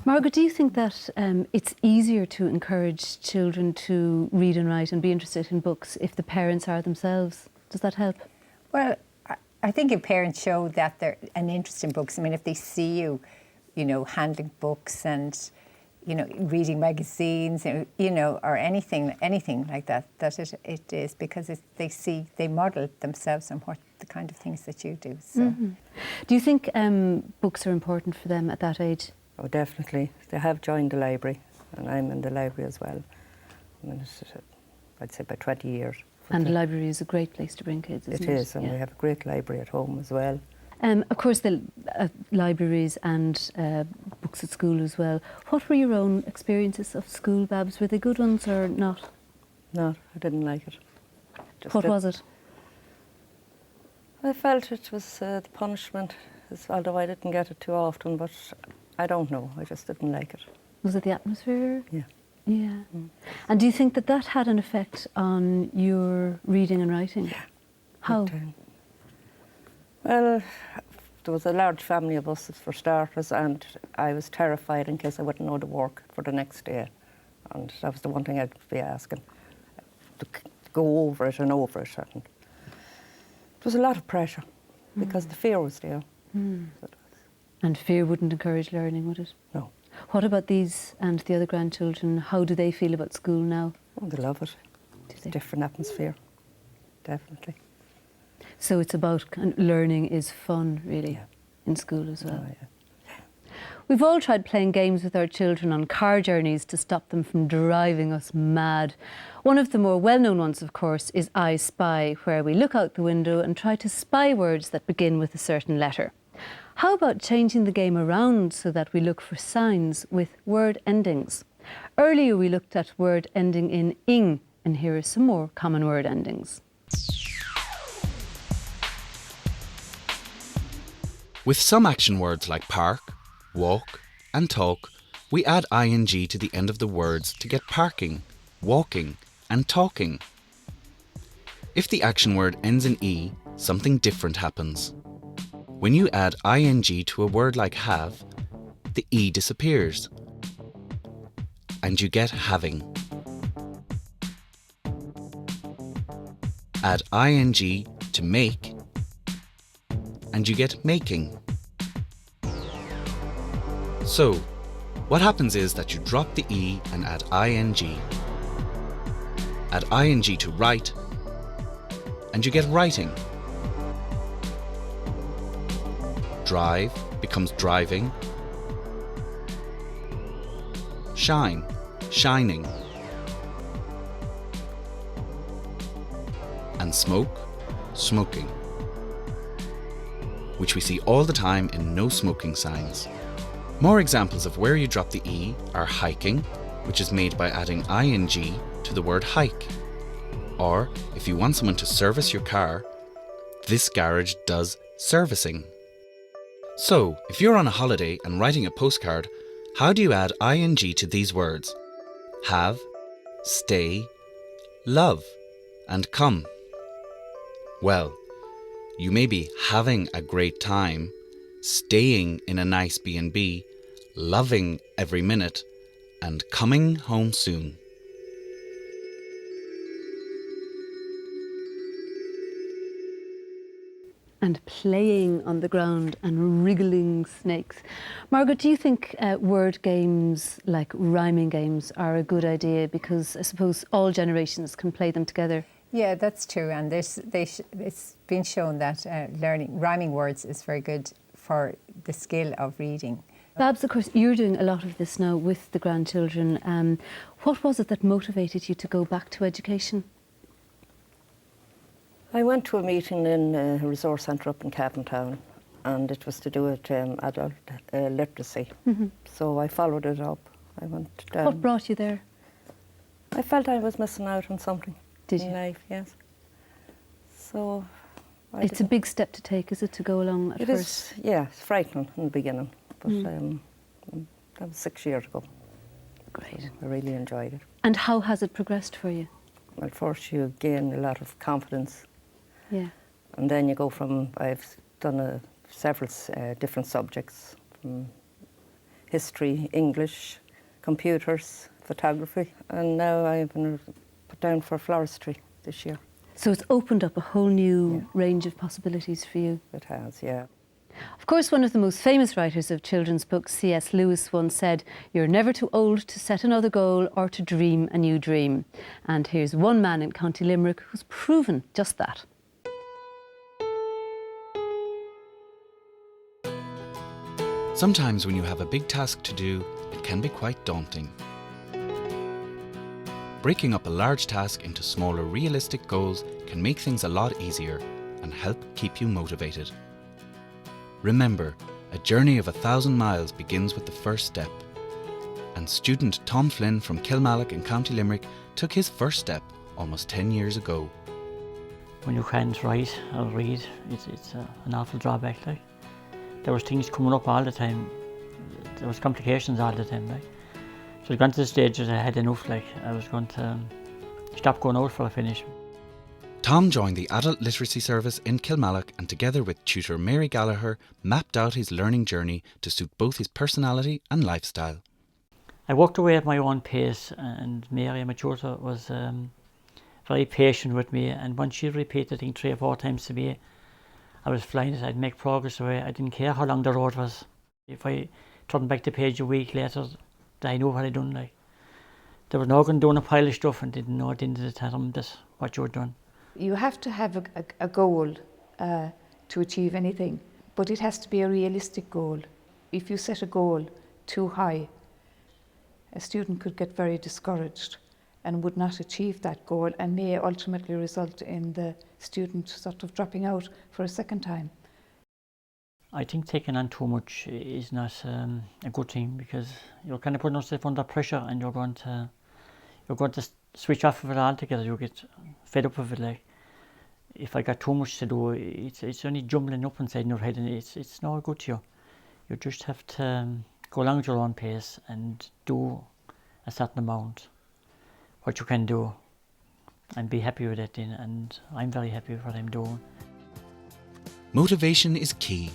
Margaret, do you think that it's easier to encourage children to read and write and be interested in books if the parents are themselves? Does that help? Well, I think if parents show that they're an interest in books, I mean, if they see you, you know, handling books and, you know, reading magazines, you know, or anything like that, that it is because they model themselves on what the kind of things that you do. So, Do you think books are important for them at that age? Oh, definitely. They have joined the library, and I'm in the library as well. I mean, I'd say about 20 years. And the library is a great place to bring kids, isn't it? It is, and we have a great library at home as well. Of course, the libraries and books at school as well. What were your own experiences of school, Babs? Were they good ones or not? No, I didn't like it. What was it? I felt it was the punishment, although I didn't get it too often, but I don't know, I just didn't like it. Was it the atmosphere? Yeah. Yeah. And do you think that that had an effect on your reading and writing? Yeah. How? Well, there was a large family of us for starters, and I was terrified in case I wouldn't know the work for the next day. And that was the one thing I'd be asking, to go over it and over it. And it was a lot of pressure because the fear was there. And fear wouldn't encourage learning, would it? No. What about these and the other grandchildren? How do they feel about school now? Oh, they love it. It's a different atmosphere, definitely. So it's about learning is fun, really, in school as well. Oh, yeah. We've all tried playing games with our children on car journeys to stop them from driving us mad. One of the more well-known ones, of course, is I Spy, where we look out the window and try to spy words that begin with a certain letter. How about changing the game around so that we look for signs with word endings? Earlier we looked at word ending in ing, and here are some more common word endings. With some action words like park, walk and talk, we add ing to the end of the words to get parking, walking and talking. If the action word ends in e, something different happens. When you add ing to a word like have, the e disappears and you get having. Add ing to make and you get making. So, what happens is that you drop the e and add ing. Add ing to write and you get writing. Drive becomes driving. Shine, shining. And smoke, smoking. Which we see all the time in no smoking signs. More examples of where you drop the e are hiking, which is made by adding ing to the word hike. Or, if you want someone to service your car, this garage does servicing. So, if you're on a holiday and writing a postcard, how do you add ing to these words? Have, stay, love, and come. Well, you may be having a great time, staying in a nice B&B, loving every minute, and coming home soon. And playing on the ground and wriggling snakes. Margaret, do you think word games like rhyming games are a good idea? Because I suppose all generations can play them together. yeah, that's true. And it's been shown that rhyming words is very good for the skill of reading. Babs, of course, you're doing a lot of this now with the grandchildren. What was it that motivated you to go back to education? I went to a meeting in a resource centre up in Cavan Town, and it was to do with adult literacy. So I followed it up. I went down. What brought you there? I felt I was missing out on something Did in you? life, yes. So It's a big step to take, is it, to go along at It first? is, yeah, it's frightening in the beginning, but that was 6 years ago. Great. So I really enjoyed it. And how has it progressed for you? Well, first you gain a lot of confidence, Yeah. and then you go from, I've done several different subjects, from history, English, computers, photography, and now I've been put down for floristry this year. So it's opened up a whole new range of possibilities for you. It has, yeah. Of course, one of the most famous writers of children's books, C.S. Lewis, once said, "You're never too old to set another goal or to dream a new dream." And here's one man in County Limerick who's proven just that. Sometimes when you have a big task to do, it can be quite daunting. Breaking up a large task into smaller, realistic goals can make things a lot easier and help keep you motivated. Remember, a journey of 1,000 miles begins with the first step. And student Tom Flynn from Kilmallock in County Limerick took his first step almost 10 years ago. When you can't write or read, it's an awful drawback. Like, there was things coming up all the time. There was complications all the time. Like, so it got to the stage that I had enough. Like, I was going to stop going out for a finish. Tom joined the Adult Literacy Service in Kilmallock and together with tutor Mary Gallagher mapped out his learning journey to suit both his personality and lifestyle. I walked away at my own pace, and Mary, my tutor, was very patient with me, and once she repeated things 3 or 4 times to me, I was flying it. I'd make progress away. I didn't care how long the road was. If I turned back the page a week later, I knew what I'd done. Like, there was no going doing a pile of stuff and didn't know at the end of the time that's what you were doing. You have to have a goal to achieve anything, but it has to be a realistic goal. If you set a goal too high, a student could get very discouraged and would not achieve that goal and may ultimately result in the student sort of dropping out for a second time. I think taking on too much is not a good thing, because you're kind of putting yourself under pressure and you're going to switch off of it altogether. You get fed up with it. Like, if I got too much to do, it's only jumbling up inside in your head, and it's no good to you. You just have to go along at your own pace and do a certain amount, what you can do, and be happy with it. And I'm very happy with what I'm doing. Motivation is key,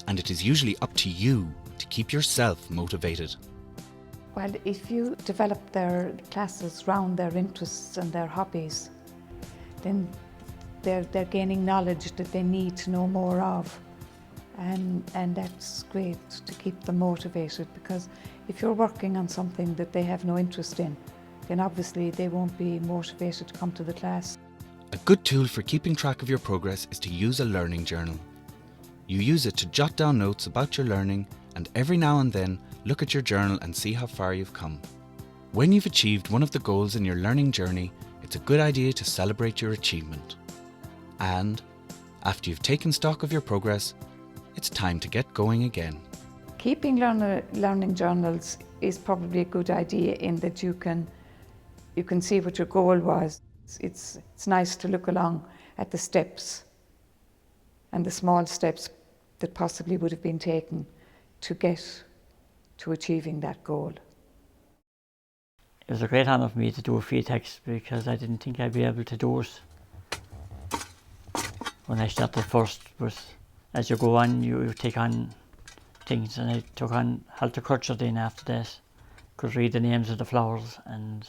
and it is usually up to you to keep yourself motivated. Well, if you develop their classes around their interests and their hobbies, then they're gaining knowledge that they need to know more of. And that's great to keep them motivated, because if you're working on something that they have no interest in, then obviously they won't be motivated to come to the class. A good tool for keeping track of your progress is to use a learning journal. You use it to jot down notes about your learning, and every now and then look at your journal and see how far you've come. When you've achieved one of the goals in your learning journey, it's a good idea to celebrate your achievement. And after you've taken stock of your progress, it's time to get going again. Keeping learning journals is probably a good idea in that you can see what your goal was. It's nice to look along at the steps and the small steps that possibly would have been taken to get to achieving that goal. It was a great honour for me to do a free text, because I didn't think I'd be able to do it when I started first. But as you go on, you take on things, and I took on horticulture then after that. Could read the names of the flowers, and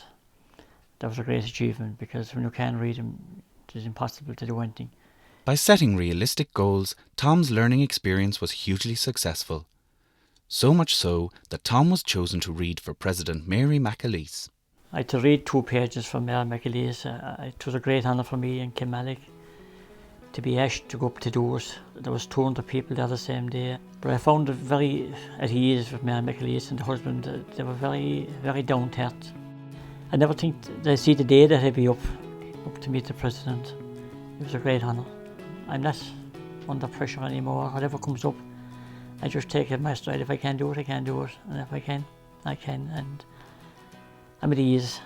that was a great achievement, because when you can't read them, it's impossible to do anything. By setting realistic goals, Tom's learning experience was hugely successful. So much so that Tom was chosen to read for President Mary McAleese. I had to read 2 pages from Mary McAleese. It was a great honour for me in Kilmallock to be asked to go up to do it. There was 200 people there the same day. But I found it very at ease with Mary McAleese and the husband. They were very, very down to earth. I never think they'd see the day that I'd be up to meet the President. It was a great honour. I'm not under pressure anymore. Whatever comes up, I just take it in my stride. If I can do it, I can do it. And if I can, I can. And I'm at ease.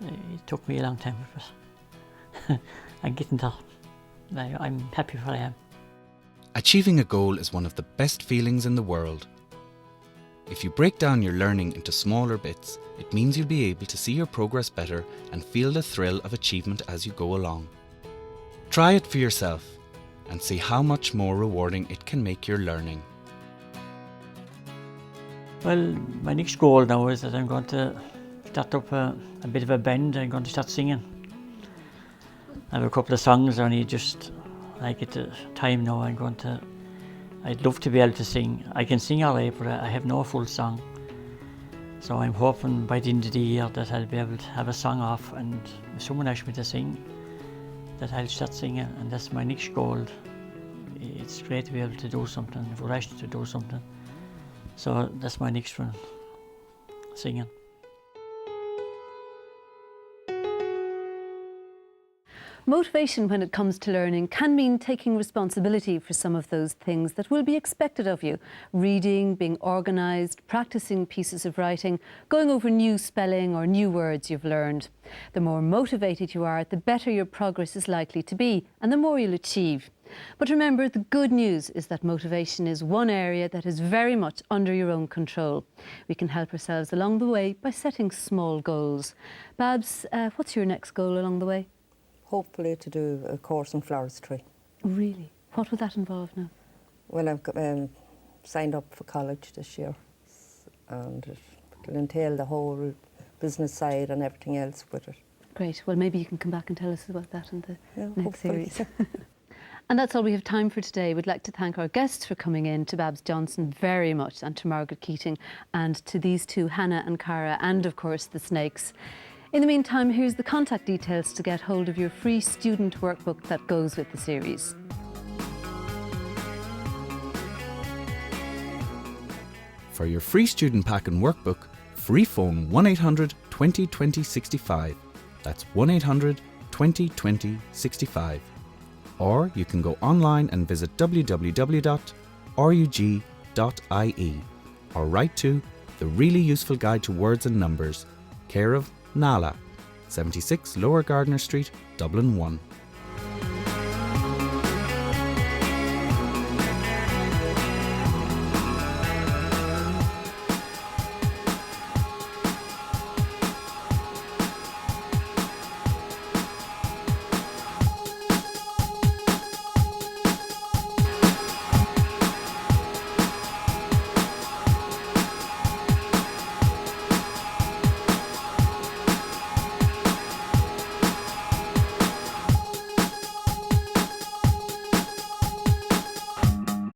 It took me a long time, but I'm getting there. I'm happy where I am. Achieving a goal is one of the best feelings in the world. If you break down your learning into smaller bits, it means you'll be able to see your progress better and feel the thrill of achievement as you go along. Try it for yourself and see how much more rewarding it can make your learning. Well, my next goal now is that I'm going to start up a bit of a band. I'm going to start singing. I have a couple of songs I need just like at the time now. I'd love to be able to sing. I can sing all right, but I have no full song. So I'm hoping by the end of the year that I'll be able to have a song off, and if someone asks me to sing, that I'll start singing, and that's my next goal. It's great to be able to do something, if we're asked to do something. So that's my next one, singing. Motivation when it comes to learning can mean taking responsibility for some of those things that will be expected of you. Reading, being organised, practising pieces of writing, going over new spelling or new words you've learned. The more motivated you are, the better your progress is likely to be and the more you'll achieve. But remember, the good news is that motivation is one area that is very much under your own control. We can help ourselves along the way by setting small goals. Babs, what's your next goal along the way? Hopefully to do a course in floristry. Really? What would that involve now? Well, I've signed up for college this year, and it'll entail the whole business side and everything else with it. Great. Well, maybe you can come back and tell us about that in the next hopefully. series. And that's all we have time for today. We'd like to thank our guests for coming in, to Babs Johnson very much, and to Margaret Keating, and to these two, Hannah and Cara, and of course the Snakes. In the meantime, here's the contact details to get hold of your free student workbook that goes with the series. For your free student pack and workbook, free phone 1800 20 20 65. That's 1800 20 20 65. Or you can go online and visit www.rug.ie or write to The Really Useful Guide to Words and Numbers, care of Nala, 76 Lower Gardner Street, Dublin 1.